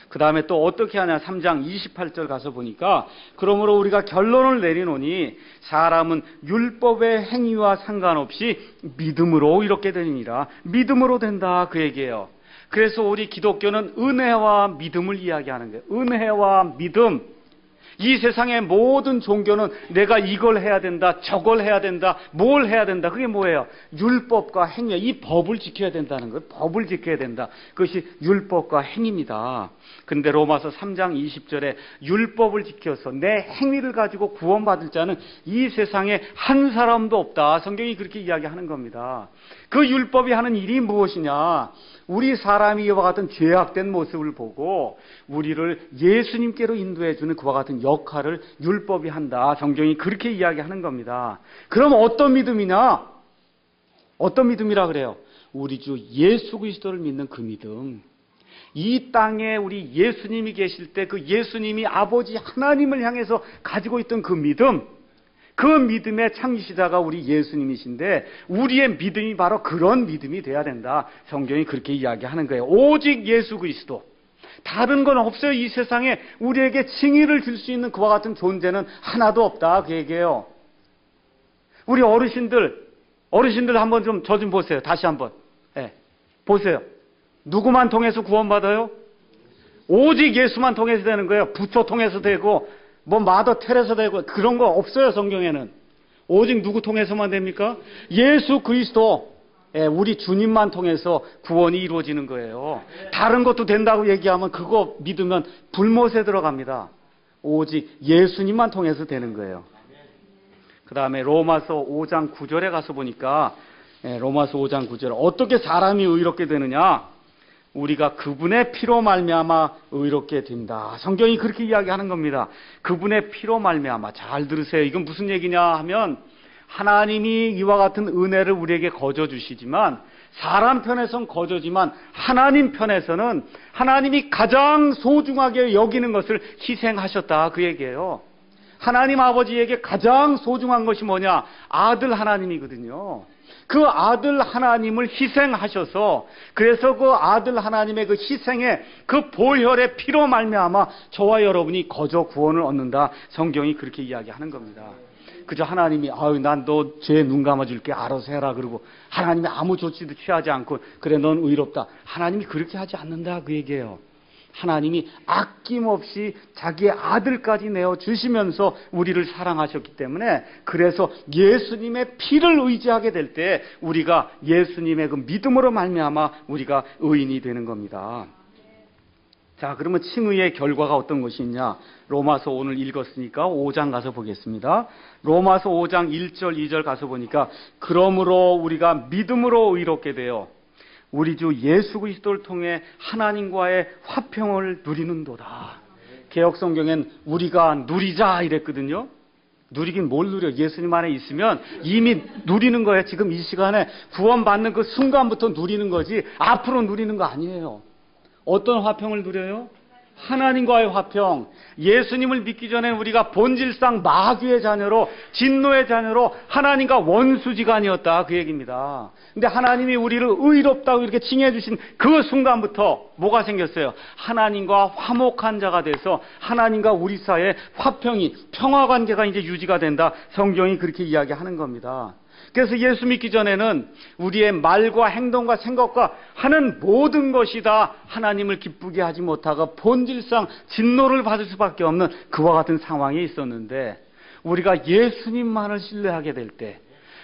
그 다음에 또 어떻게 하냐. 3장 28절 가서 보니까 그러므로 우리가 결론을 내리노니 사람은 율법의 행위와 상관없이 믿음으로 이렇게 되니라. 믿음으로 된다. 그 얘기예요. 그래서 우리 기독교는 은혜와 믿음을 이야기하는 거예요. 은혜와 믿음. 이 세상의 모든 종교는 내가 이걸 해야 된다, 저걸 해야 된다, 뭘 해야 된다. 그게 뭐예요? 율법과 행위. 이 법을 지켜야 된다는 거예요. 법을 지켜야 된다. 그것이 율법과 행위입니다. 근데 로마서 3장 20절에 율법을 지켜서 내 행위를 가지고 구원받을 자는 이 세상에 한 사람도 없다. 성경이 그렇게 이야기하는 겁니다. 그 율법이 하는 일이 무엇이냐? 우리 사람이 이와 같은 죄악된 모습을 보고 우리를 예수님께로 인도해주는 그와 같은 역할을 율법이 한다. 성경이 그렇게 이야기하는 겁니다. 그럼 어떤 믿음이냐? 어떤 믿음이라 그래요? 우리 주 예수 그리스도를 믿는 그 믿음. 이 땅에 우리 예수님이 계실 때 그 예수님이 아버지 하나님을 향해서 가지고 있던 그 믿음, 그 믿음의 창시자가 우리 예수님이신데 우리의 믿음이 바로 그런 믿음이 돼야 된다. 성경이 그렇게 이야기하는 거예요. 오직 예수 그리스도. 다른 건 없어요. 이 세상에 우리에게 칭의를 줄 수 있는 그와 같은 존재는 하나도 없다. 그 얘기예요. 우리 어르신들 한번 좀 저 좀 보세요. 다시 한번. 네. 보세요. 누구만 통해서 구원받아요? 오직 예수만 통해서 되는 거예요. 부처 통해서 되고 뭐 마더 테레사 되고 그런 거 없어요. 성경에는. 오직 누구 통해서만 됩니까? 예수 그리스도, 우리 주님만 통해서 구원이 이루어지는 거예요. 다른 것도 된다고 얘기하면 그거 믿으면 불못에 들어갑니다. 오직 예수님만 통해서 되는 거예요. 그 다음에 로마서 5장 9절에 가서 보니까 로마서 5장 9절 어떻게 사람이 의롭게 되느냐? 우리가 그분의 피로 말미암아 의롭게 된다. 성경이 그렇게 이야기하는 겁니다. 그분의 피로 말미암아. 잘 들으세요. 이건 무슨 얘기냐 하면 하나님이 이와 같은 은혜를 우리에게 거저 주시지만 사람 편에선 거저지만 하나님 편에서는 하나님이 가장 소중하게 여기는 것을 희생하셨다. 그 얘기예요. 하나님 아버지에게 가장 소중한 것이 뭐냐? 아들 하나님이거든요. 그 아들 하나님을 희생하셔서, 그래서 그 아들 하나님의 그 희생의 그 보혈의 피로 말미암아 저와 여러분이 거저 구원을 얻는다. 성경이 그렇게 이야기하는 겁니다. 그저 하나님이 난 너 죄 눈 감아줄게 알아서 해라 그러고 하나님이 아무 조치도 취하지 않고 그래 넌 의롭다. 하나님이 그렇게 하지 않는다 그 얘기예요. 하나님이 아낌없이 자기의 아들까지 내어주시면서 우리를 사랑하셨기 때문에, 그래서 예수님의 피를 의지하게 될 때 우리가 예수님의 그 믿음으로 말미암아 우리가 의인이 되는 겁니다. 자, 그러면 칭의의 결과가 어떤 것이 있냐? 로마서 오늘 읽었으니까 5장 가서 보겠습니다. 로마서 5장 1절 2절 가서 보니까, 그러므로 우리가 믿음으로 의롭게 되어 우리 주 예수 그리스도를 통해 하나님과의 화평을 누리는도다. 개역성경엔 우리가 누리자 이랬거든요. 누리긴 뭘 누려? 예수님 안에 있으면 이미 누리는 거예요. 지금 이 시간에 구원받는 그 순간부터 누리는 거지 앞으로 누리는 거 아니에요. 어떤 화평을 누려요? 하나님과의 화평. 예수님을 믿기 전에 우리가 본질상 마귀의 자녀로, 진노의 자녀로 하나님과 원수지간이었다 그 얘기입니다. 근데 하나님이 우리를 의롭다고 이렇게 칭해 주신 그 순간부터 뭐가 생겼어요? 하나님과 화목한 자가 돼서 하나님과 우리 사이에 화평이, 평화관계가 이제 유지가 된다. 성경이 그렇게 이야기하는 겁니다. 그래서 예수 믿기 전에는 우리의 말과 행동과 생각과 하는 모든 것이 다 하나님을 기쁘게 하지 못하고 본질상 진노를 받을 수밖에 없는 그와 같은 상황에 있었는데, 우리가 예수님만을 신뢰하게 될 때,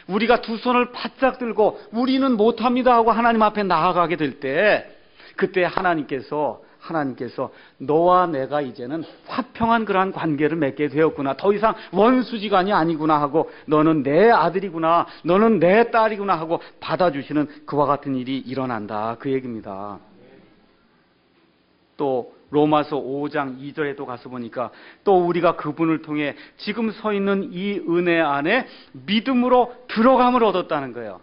우리가 두 손을 바짝 들고 우리는 못합니다 하고 하나님 앞에 나아가게 될 때, 그때 하나님께서 너와 내가 이제는 화평한 그러한 관계를 맺게 되었구나. 더 이상 원수지간이 아니구나 하고 너는 내 아들이구나, 너는 내 딸이구나 하고 받아주시는 그와 같은 일이 일어난다 그 얘기입니다. 또 로마서 5장 2절에도 가서 보니까 또 우리가 그분을 통해 지금 서 있는 이 은혜 안에 믿음으로 들어감을 얻었다는 거예요.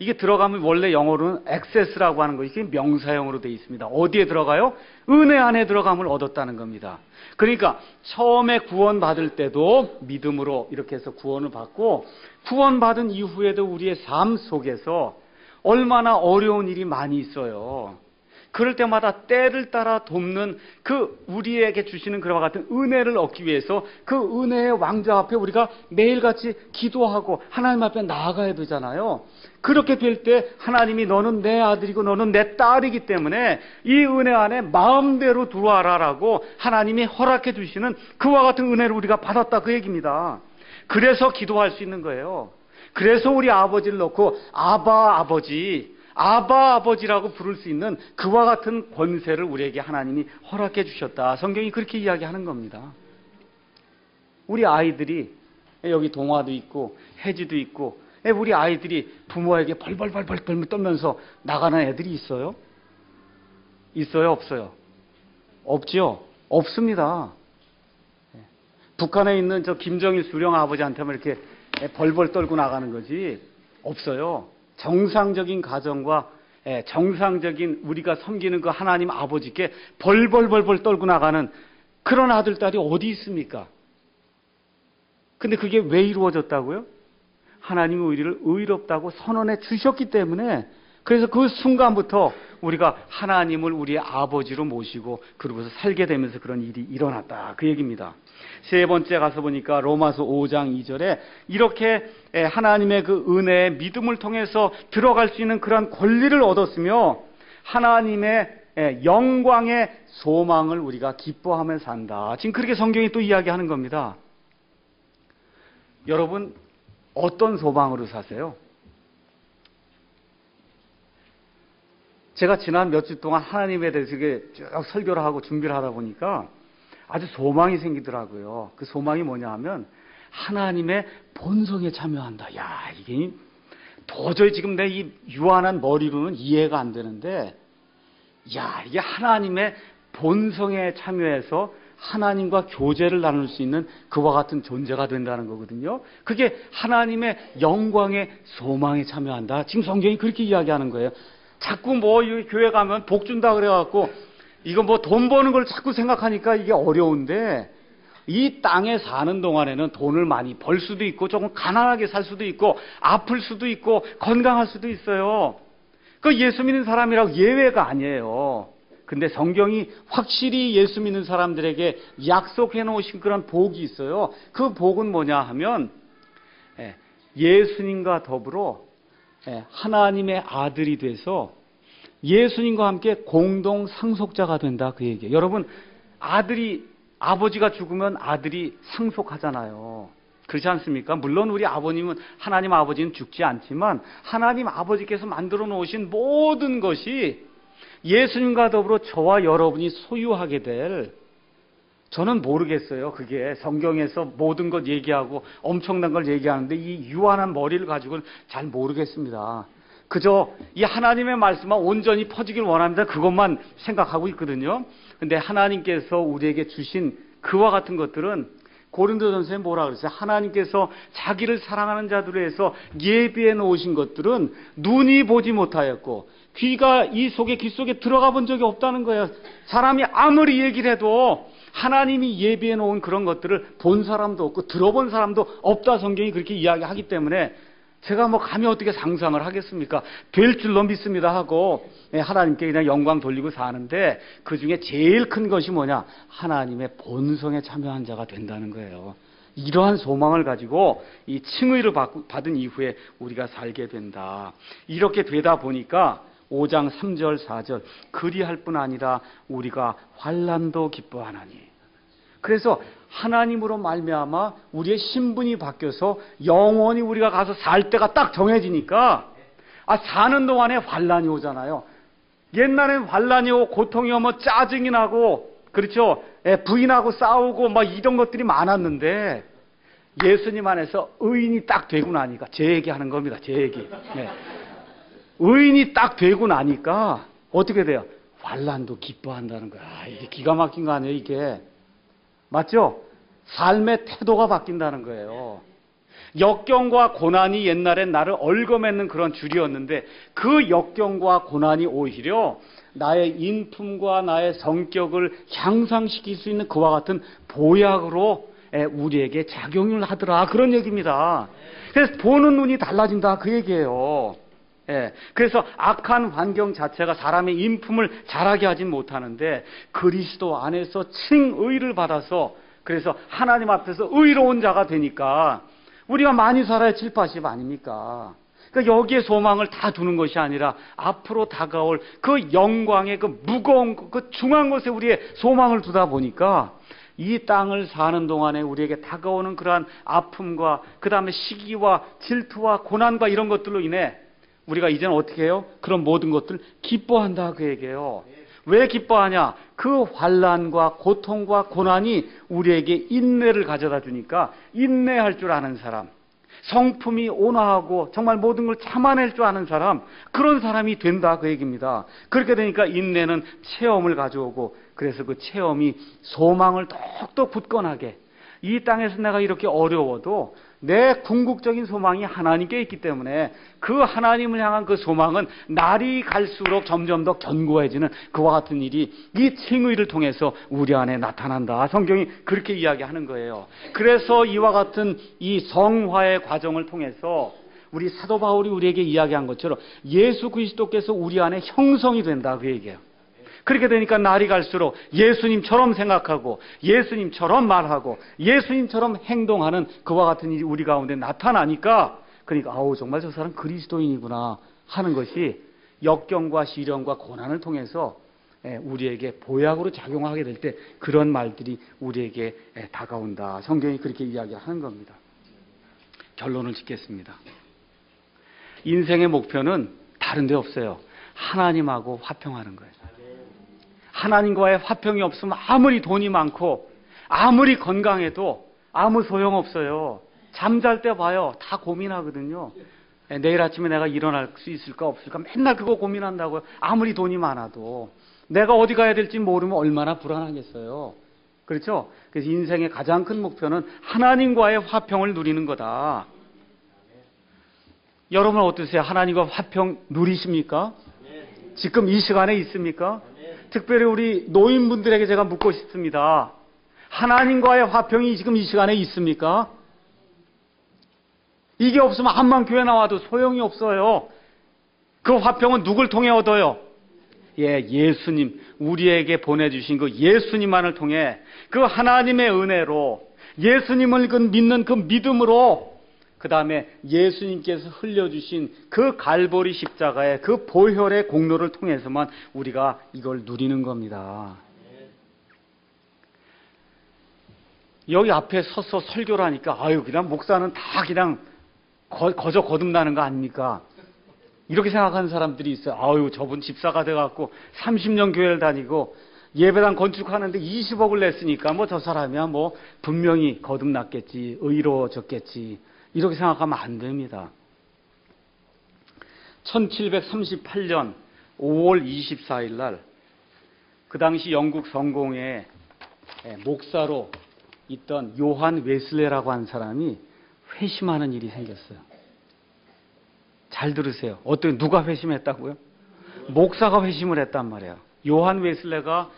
이게 들어가면 원래 영어로는 access라고 하는 것이 명사형으로 되어 있습니다. 어디에 들어가요? 은혜 안에 들어감을 얻었다는 겁니다. 그러니까 처음에 구원받을 때도 믿음으로 이렇게 해서 구원을 받고, 구원받은 이후에도 우리의 삶 속에서 얼마나 어려운 일이 많이 있어요. 그럴 때마다 때를 따라 돕는 그 우리에게 주시는 그와 같은 은혜를 얻기 위해서 그 은혜의 왕자 앞에 우리가 매일같이 기도하고 하나님 앞에 나아가야 되잖아요. 그렇게 될 때 하나님이 너는 내 아들이고 너는 내 딸이기 때문에 이 은혜 안에 마음대로 들어와라라고 하나님이 허락해 주시는 그와 같은 은혜를 우리가 받았다 그 얘기입니다. 그래서 기도할 수 있는 거예요. 그래서 우리 아버지를 놓고 아바 아버지라고 부를 수 있는 그와 같은 권세를 우리에게 하나님이 허락해 주셨다. 성경이 그렇게 이야기하는 겁니다. 우리 아이들이, 여기 동화도 있고 혜지도 있고, 우리 아이들이 부모에게 벌벌벌벌 떨면서 나가는 애들이 있어요? 있어요? 없어요? 없죠? 없습니다. 북한에 있는 저 김정일 수령 아버지한테만 이렇게 벌벌 떨고 나가는 거지 없어요. 정상적인 가정과 정상적인 우리가 섬기는 그 하나님 아버지께 벌벌벌벌 떨고 나가는 그런 아들, 딸이 어디 있습니까? 근데 그게 왜 이루어졌다고요? 하나님이 우리를 의롭다고 선언해 주셨기 때문에, 그래서 그 순간부터 우리가 하나님을 우리의 아버지로 모시고 그러고서 살게 되면서 그런 일이 일어났다 그 얘기입니다. 세 번째 가서 보니까 로마서 5장 2절에 이렇게 하나님의 그 은혜의 믿음을 통해서 들어갈 수 있는 그런 권리를 얻었으며 하나님의 영광의 소망을 우리가 기뻐하며 산다. 지금 그렇게 성경이 또 이야기하는 겁니다. 여러분 어떤 소망으로 사세요? 제가 지난 몇 주 동안 하나님에 대해서 쭉 설교를 하고 준비를 하다 보니까 아주 소망이 생기더라고요. 그 소망이 뭐냐 하면 하나님의 본성에 참여한다. 야, 이게 도저히 지금 내 이 유한한 머리로는 이해가 안 되는데, 야, 이게 하나님의 본성에 참여해서 하나님과 교제를 나눌 수 있는 그와 같은 존재가 된다는 거거든요. 그게 하나님의 영광의 소망에 참여한다. 지금 성경이 그렇게 이야기하는 거예요. 자꾸 뭐 교회 가면 복 준다 그래갖고 이거 뭐 돈 버는 걸 자꾸 생각하니까 이게 어려운데, 이 땅에 사는 동안에는 돈을 많이 벌 수도 있고 조금 가난하게 살 수도 있고 아플 수도 있고 건강할 수도 있어요. 그 예수 믿는 사람이라고 예외가 아니에요. 근데 성경이 확실히 예수 믿는 사람들에게 약속해 놓으신 그런 복이 있어요. 그 복은 뭐냐 하면 예수님과 더불어 하나님의 아들이 돼서 예수님과 함께 공동 상속자가 된다, 그 얘기예요. 여러분, 아버지가 죽으면 아들이 상속하잖아요. 그렇지 않습니까? 물론 우리 아버님은, 하나님 아버지는 죽지 않지만 하나님 아버지께서 만들어 놓으신 모든 것이 예수님과 더불어 저와 여러분이 소유하게 될, 저는 모르겠어요. 그게 성경에서 모든 것 얘기하고 엄청난 걸 얘기하는데 이 유한한 머리를 가지고는 잘 모르겠습니다. 그저 이 하나님의 말씀만 온전히 퍼지길 원합니다. 그것만 생각하고 있거든요. 근데 하나님께서 우리에게 주신 그와 같은 것들은 고린도전서에 뭐라 그랬어요? 하나님께서 자기를 사랑하는 자들을 위해서 예비해 놓으신 것들은 눈이 보지 못하였고 귀가 이 속에, 귀 속에 들어가 본 적이 없다는 거예요. 사람이 아무리 얘기를 해도 하나님이 예비해 놓은 그런 것들을 본 사람도 없고 들어본 사람도 없다, 성경이 그렇게 이야기하기 때문에 제가 뭐 감히 어떻게 상상을 하겠습니까? 될 줄로 믿습니다 하고 하나님께 그냥 영광 돌리고 사는데, 그 중에 제일 큰 것이 뭐냐? 하나님의 본성에 참여한 자가 된다는 거예요. 이러한 소망을 가지고 이 칭의를 받은 이후에 우리가 살게 된다. 이렇게 되다 보니까 5장 3절 4절 그리할 뿐 아니라 우리가 환난도 기뻐하나니. 그래서 하나님으로 말미암아 우리의 신분이 바뀌어서 영원히 우리가 가서 살 때가 딱 정해지니까 사는 동안에 환난이 오잖아요. 옛날엔 환난이 오고 고통이 오면 짜증이 나고, 그렇죠? 부인하고 싸우고 막 이런 것들이 많았는데 예수님 안에서 의인이 딱 되고 나니까, 제 얘기하는 겁니다. 제 얘기. 의인이 딱 되고 나니까 어떻게 돼요? 환난도 기뻐한다는 거야. 이게 기가 막힌 거 아니에요, 이게. 맞죠? 삶의 태도가 바뀐다는 거예요. 역경과 고난이 옛날엔 나를 얽어맺는 그런 줄이었는데 그 역경과 고난이 오히려 나의 인품과 나의 성격을 향상시킬 수 있는 그와 같은 보약으로 우리에게 작용을 하더라, 그런 얘기입니다. 그래서 보는 눈이 달라진다, 그 얘기예요. 그래서 악한 환경 자체가 사람의 인품을 자라게 하진 못하는데 그리스도 안에서 칭의를 받아서, 그래서 하나님 앞에서 의로운 자가 되니까 우리가 많이 살아야 7, 80 아닙니까? 그러니까 여기에 소망을 다 두는 것이 아니라 앞으로 다가올 그 영광의 그 무거운 그 중한 것에 우리의 소망을 두다 보니까 이 땅을 사는 동안에 우리에게 다가오는 그러한 아픔과 그 다음에 시기와 질투와 고난과 이런 것들로 인해 우리가 이제는 어떻게 해요? 그런 모든 것들 기뻐한다, 그 얘기예요. 왜 기뻐하냐? 그 환난과 고통과 고난이 우리에게 인내를 가져다 주니까 인내할 줄 아는 사람, 성품이 온화하고 정말 모든 걸 참아낼 줄 아는 사람, 그런 사람이 된다, 그 얘기입니다. 그렇게 되니까 인내는 체험을 가져오고, 그래서 그 체험이 소망을 더욱더 굳건하게, 이 땅에서 내가 이렇게 어려워도 내 궁극적인 소망이 하나님께 있기 때문에 그 하나님을 향한 그 소망은 날이 갈수록 점점 더 견고해지는 그와 같은 일이 이 칭의를 통해서 우리 안에 나타난다. 성경이 그렇게 이야기하는 거예요. 그래서 이와 같은 이 성화의 과정을 통해서 우리 사도 바울이 우리에게 이야기한 것처럼 예수 그리스도께서 우리 안에 형성이 된다, 그 얘기예요. 그렇게 되니까 날이 갈수록 예수님처럼 생각하고 예수님처럼 말하고 예수님처럼 행동하는 그와 같은 일이 우리 가운데 나타나니까, 그러니까 정말 저 사람 그리스도인이구나 하는 것이 역경과 시련과 고난을 통해서 우리에게 보약으로 작용하게 될 때 그런 말들이 우리에게 다가온다. 성경이 그렇게 이야기하는 겁니다. 결론을 짓겠습니다. 인생의 목표는 다른 데 없어요. 하나님하고 화평하는 거예요. 하나님과의 화평이 없으면 아무리 돈이 많고 아무리 건강해도 아무 소용없어요. 잠잘 때 봐요. 다 고민하거든요. 내일 아침에 내가 일어날 수 있을까 없을까 맨날 그거 고민한다고요. 아무리 돈이 많아도 내가 어디 가야 될지 모르면 얼마나 불안하겠어요. 그렇죠? 그래서 인생의 가장 큰 목표는 하나님과의 화평을 누리는 거다. 여러분 어떠세요? 하나님과 화평 누리십니까? 지금 이 시간에 있습니까? 특별히 우리 노인분들에게 제가 묻고 싶습니다. 하나님과의 화평이 지금 이 시간에 있습니까? 이게 없으면 암만 교회 나와도 소용이 없어요. 그 화평은 누굴 통해 얻어요? 예수님, 우리에게 보내주신 그 예수님만을 통해 그 하나님의 은혜로 예수님을 믿는 그 믿음으로 그 다음에 예수님께서 흘려주신 그 갈보리 십자가의 그 보혈의 공로를 통해서만 우리가 이걸 누리는 겁니다. 여기 앞에 서서 설교를 하니까 아유 그냥 목사는 다 그냥 거저 거듭나는 거 아닙니까? 이렇게 생각하는 사람들이 있어요. 아유 저분 집사가 돼갖고 30년 교회를 다니고 예배당 건축하는데 20억을 냈으니까 뭐 저 사람이야 뭐 분명히 거듭났겠지, 의로워졌겠지, 이렇게 생각하면 안 됩니다. 1738년 5월 24일 날 그 당시 영국 성공회 목사로 있던 요한 웨슬레라고 한 사람이 회심하는 일이 생겼어요. 잘 들으세요. 누가 회심했다고요? 목사가 회심을 했단 말이에요. 요한 웨슬레가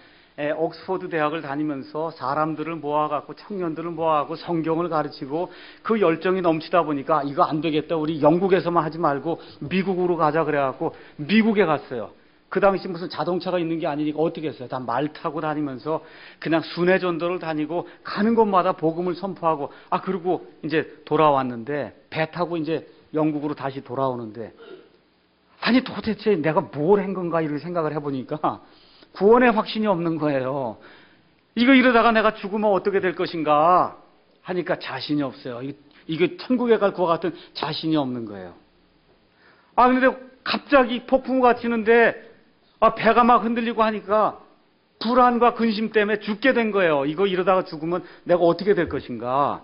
옥스퍼드 대학을 다니면서 사람들을 모아갖고 청년들을 모아갖고 성경을 가르치고 그 열정이 넘치다 보니까 이거 안 되겠다. 우리 영국에서만 하지 말고 미국으로 가자 그래갖고 미국에 갔어요. 그 당시 무슨 자동차가 있는 게 아니니까 어떻게 했어요? 다 말 타고 다니면서 그냥 순회 전도를 다니고 가는 곳마다 복음을 선포하고 그리고 이제 돌아왔는데 배 타고 이제 영국으로 다시 돌아오는데 아니 도대체 내가 뭘 한 건가 이렇게 생각을 해보니까 구원의 확신이 없는 거예요. 이거 이러다가 내가 죽으면 어떻게 될 것인가 하니까 자신이 없어요. 이게 천국에 갈 것 같은 자신이 없는 거예요. 근데 갑자기 폭풍우가 치는데 배가 막 흔들리고 하니까 불안과 근심 때문에 죽게 된 거예요. 이거 이러다가 죽으면 내가 어떻게 될 것인가.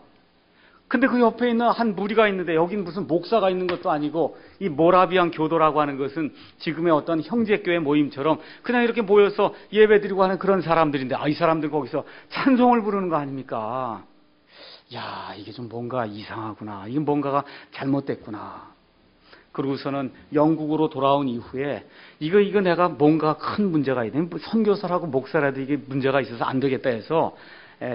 근데 그 옆에 있는 한 무리가 있는데 여긴 무슨 목사가 있는 것도 아니고 이 모라비안 교도라고 하는 것은 지금의 어떤 형제교회 모임처럼 그냥 이렇게 모여서 예배드리고 하는 그런 사람들인데 이 사람들 거기서 찬송을 부르는 거 아닙니까? 야, 이게 좀 뭔가 이상하구나. 이게 뭔가가 잘못됐구나. 그러고서는 영국으로 돌아온 이후에 이거 내가 뭔가 큰 문제가 있네. 선교사라고 목사라도 이게 문제가 있어서 안 되겠다 해서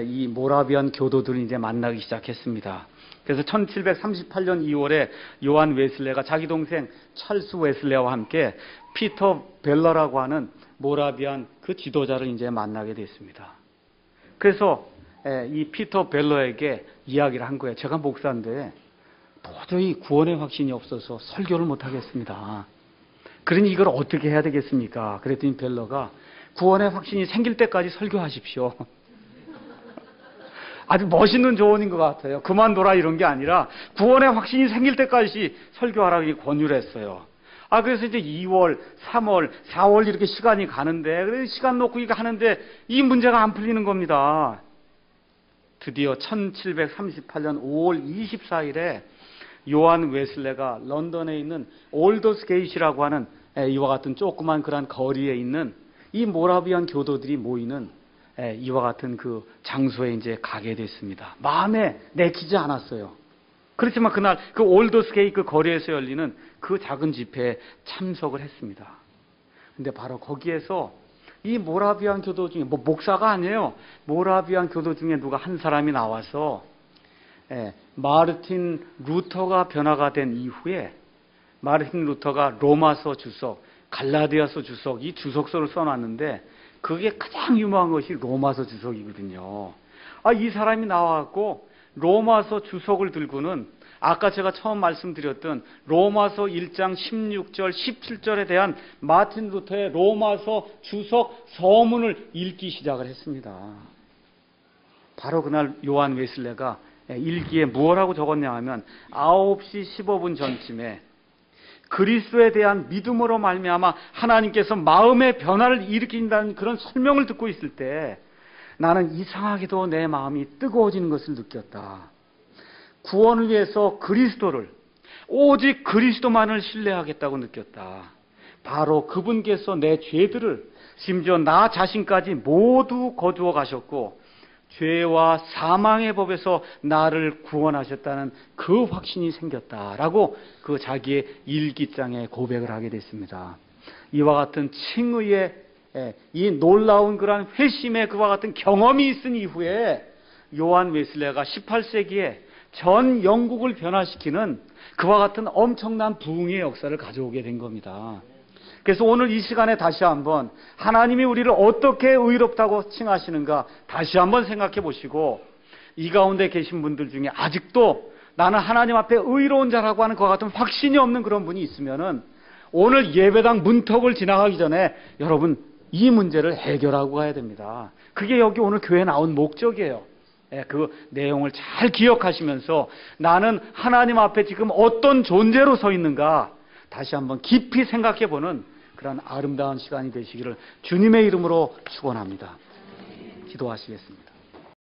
이 모라비안 교도들을 이제 만나기 시작했습니다. 그래서 1738년 2월에 요한 웨슬레가 자기 동생 찰스 웨슬레와 함께 피터 벨러라고 하는 모라비안 그 지도자를 이제 만나게 됐습니다. 그래서 이 피터 벨러에게 이야기를 한 거예요. 제가 목사인데 도저히 구원의 확신이 없어서 설교를 못 하겠습니다. 그러니 이걸 어떻게 해야 되겠습니까? 그랬더니 벨러가 구원의 확신이 생길 때까지 설교하십시오. 아주 멋있는 조언인 것 같아요. 그만둬라 이런 게 아니라 구원의 확신이 생길 때까지 설교하라고 권유를 했어요. 그래서 이제 2월, 3월, 4월 이렇게 시간이 가는데 그래서 시간 놓고 이거 하는데 이 문제가 안 풀리는 겁니다. 드디어 1738년 5월 24일에 요한 웨슬레가 런던에 있는 올더스 게이트라고 하는 이와 같은 조그만 그런 거리에 있는 이 모라비안 교도들이 모이는 이와 같은 그 장소에 이제 가게 됐습니다. 마음에 내키지 않았어요. 그렇지만 그날 그 올더스 게이트 그 거리에서 열리는 그 작은 집회에 참석을 했습니다. 근데 바로 거기에서 이 모라비안 교도 중에 목사가 아니에요. 모라비안 교도 중에 누가 한 사람이 나와서 마르틴 루터가 변화가 된 이후에 마르틴 루터가 로마서 주석, 갈라디아서 주석 이 주석서를 써놨는데 그게 가장 유명한 것이 로마서 주석이거든요. 이 사람이 나와갖고 로마서 주석을 들고는 아까 제가 처음 말씀드렸던 로마서 1장 16절, 17절에 대한 마틴 루터의 로마서 주석 서문을 읽기 시작을 했습니다. 바로 그날 요한 웨슬레가 일기에 무엇라고 적었냐 하면 9시 15분 전쯤에 그리스도에 대한 믿음으로 말미암아 하나님께서 마음의 변화를 일으킨다는 그런 설명을 듣고 있을 때 나는 이상하게도 내 마음이 뜨거워지는 것을 느꼈다. 구원을 위해서 그리스도를 오직 그리스도만을 신뢰하겠다고 느꼈다. 바로 그분께서 내 죄들을 심지어 나 자신까지 모두 거두어 가셨고 죄와 사망의 법에서 나를 구원하셨다는 그 확신이 생겼다라고 그 자기의 일기장에 고백을 하게 됐습니다. 이와 같은 칭의의 이 놀라운 그러한 회심의 그와 같은 경험이 있은 이후에 요한 웨슬레가 18세기에 전 영국을 변화시키는 그와 같은 엄청난 부흥의 역사를 가져오게 된 겁니다. 그래서 오늘 이 시간에 다시 한번 하나님이 우리를 어떻게 의롭다고 칭하시는가 다시 한번 생각해 보시고, 이 가운데 계신 분들 중에 아직도 나는 하나님 앞에 의로운 자라고 하는 그와 같은 확신이 없는 그런 분이 있으면은 오늘 예배당 문턱을 지나가기 전에 여러분 이 문제를 해결하고 가야 됩니다. 그게 여기 오늘 교회에 나온 목적이에요. 그 내용을 잘 기억하시면서 나는 하나님 앞에 지금 어떤 존재로 서 있는가 다시 한번 깊이 생각해 보는 그런 아름다운 시간이 되시기를 주님의 이름으로 축원합니다. 기도하시겠습니다.